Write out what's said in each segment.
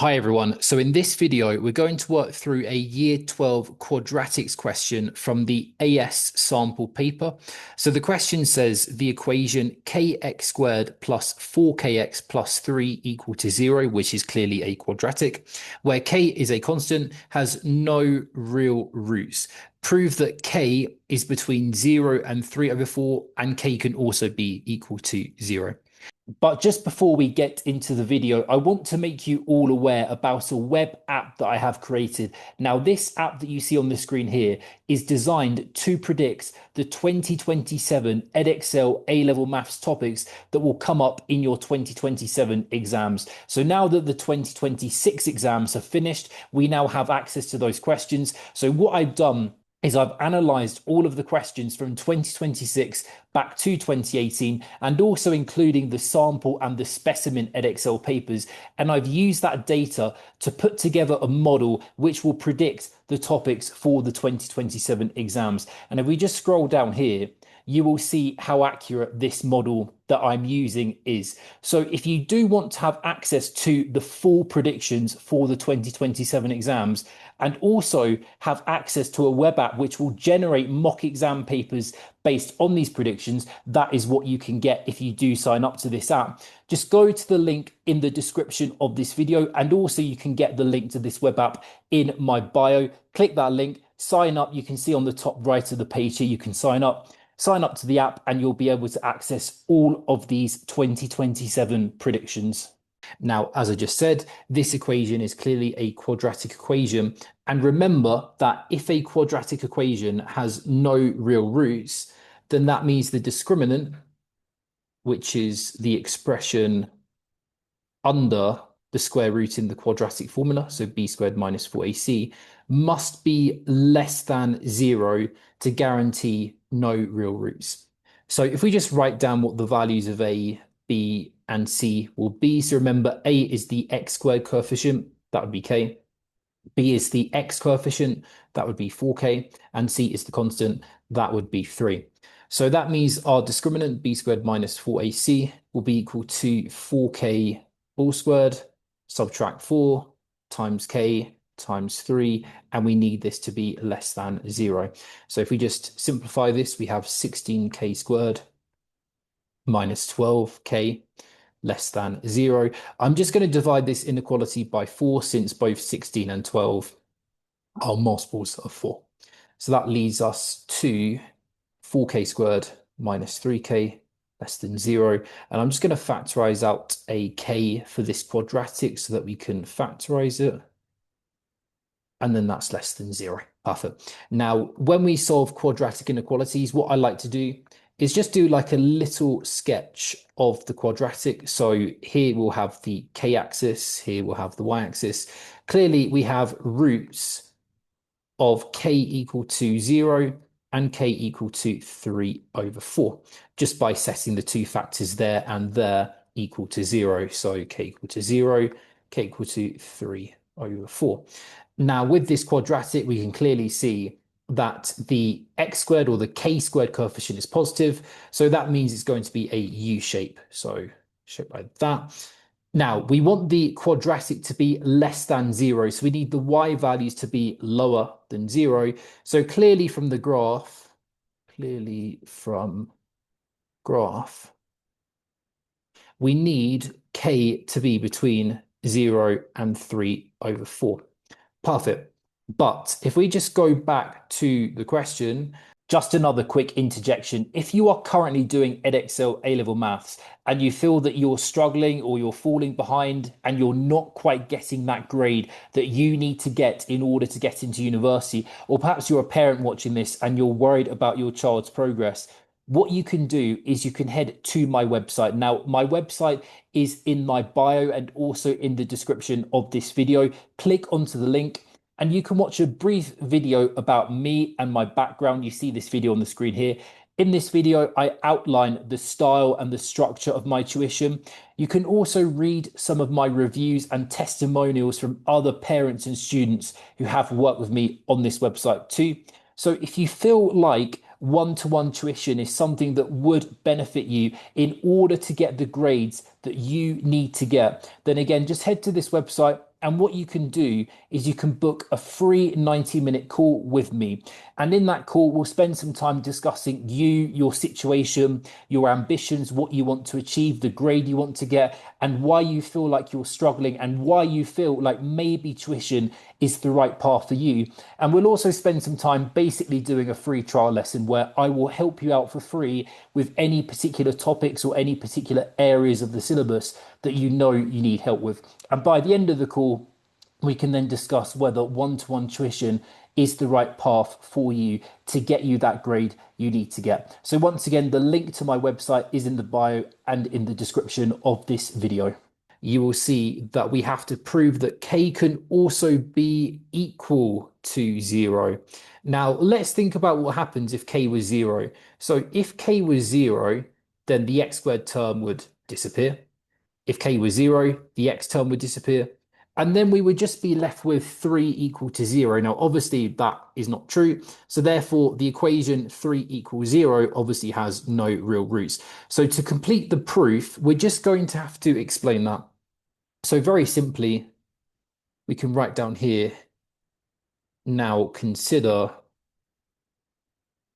Hi everyone. So in this video, we're going to work through a Year 12 quadratics question from the AS sample paper. So the question says the equation kx squared plus 4kx plus 3 equal to 0, which is clearly a quadratic, where k is a constant, has no real roots. Prove that k is between 0 and 3 over 4, and k can also be equal to 0. But just before we get into the video, I want to make you all aware about a web app that I have created. Now, this app that you see on the screen here is designed to predict the 2027 Edexcel A-level Maths topics that will come up in your 2027 exams. So now that the 2026 exams have finished, we now have access to those questions. So what I've done is I've analysed all of the questions from 2026 back to 2018, and also including the sample and the specimen Edexcel papers. And I've used that data to put together a model which will predict the topics for the 2027 exams. And if we just scroll down here, you will see how accurate this model that I'm using is. So if you do want to have access to the full predictions for the 2027 exams, and also have access to a web app which will generate mock exam papers based on these predictions, that is what you can get if you do sign up to this app. Just go to the link in the description of this video, and also you can get the link to this web app in my bio. Click that link, sign up. You can see on the top right of the page here, you can sign up to the app, and you'll be able to access all of these 2027 predictions. Now, as I just said, this equation is clearly a quadratic equation. And remember that if a quadratic equation has no real roots, then that means the discriminant, which is the expression under the square root in the quadratic formula, so b squared minus 4ac, must be less than 0 to guarantee no real roots. So if we just write down what the values of a, b, and c will be. So remember, a is the x squared coefficient, that would be k. B is the x coefficient, that would be 4k. And c is the constant, that would be 3. So that means our discriminant, b squared minus 4ac, will be equal to 4k all squared, subtract 4 times k times 3, and we need this to be less than 0. So if we just simplify this, we have 16k squared minus 12k less than 0. I'm just going to divide this inequality by 4, since both 16 and 12 are multiples of 4. So that leads us to 4k squared minus 3k less than 0. And I'm just going to factorize out a k for this quadratic so that we can factorize it. And then that's less than 0. Perfect. Now, when we solve quadratic inequalities, what I like to do is just do like a little sketch of the quadratic. So here we'll have the k-axis, here we'll have the y-axis. Clearly, we have roots of k equal to 0 and k equal to 3 over 4, just by setting the two factors there and there equal to 0. So k equal to 0, k equal to 3 over 4. Now, with this quadratic, we can clearly see that the x squared or the k squared coefficient is positive. So that means it's going to be a U shape. So shape like that. Now, we want the quadratic to be less than 0. So we need the y values to be lower than 0. So clearly from graph, we need k to be between 0 and 3 over 4. Perfect. But if we just go back to the question, just another quick interjection. If you are currently doing Edexcel A-level Maths and you feel that you're struggling or you're falling behind and you're not quite getting that grade that you need to get in order to get into university, or perhaps you're a parent watching this and you're worried about your child's progress, what you can do is you can head to my website. Now, my website is in my bio and also in the description of this video. Click onto the link and you can watch a brief video about me and my background. You see this video on the screen here. In this video, I outline the style and the structure of my tuition. You can also read some of my reviews and testimonials from other parents and students who have worked with me on this website too. So if you feel like one-to-one tuition is something that would benefit you in order to get the grades that you need to get, then again, just head to this website. And what you can do is you can book a free 90-minute call with me. And in that call, we'll spend some time discussing you, your situation, your ambitions, what you want to achieve, the grade you want to get, and why you feel like you're struggling and why you feel like maybe tuition is the right path for you. And we'll also spend some time basically doing a free trial lesson where I will help you out for free with any particular topics or any particular areas of the syllabus that you know you need help with. And by the end of the call, we can then discuss whether one-to-one tuition is the right path for you to get you that grade you need to get. So once again, the link to my website is in the bio and in the description of this video. You will see that we have to prove that k can also be equal to 0. Now, let's think about what happens if k was 0. So if k was 0, then the x squared term would disappear. If k was 0, the x term would disappear. And then we would just be left with 3 equal to 0. Now, obviously, that is not true. So therefore, the equation 3 equals 0 obviously has no real roots. So to complete the proof, we're just going to have to explain that. So very simply, we can write down here, now consider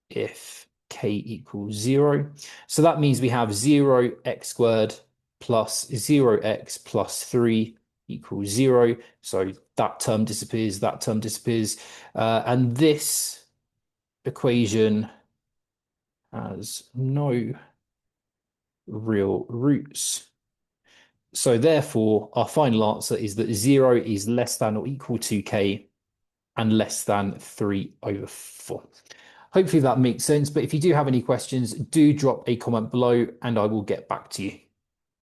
if k equals 0. So that means we have 0x squared plus 0x plus 3 equals 0. So that term disappears, that term disappears. And this equation has no real roots. So therefore, our final answer is that 0 is less than or equal to k and less than 3/4. Hopefully that makes sense. But if you do have any questions, do drop a comment below and I will get back to you.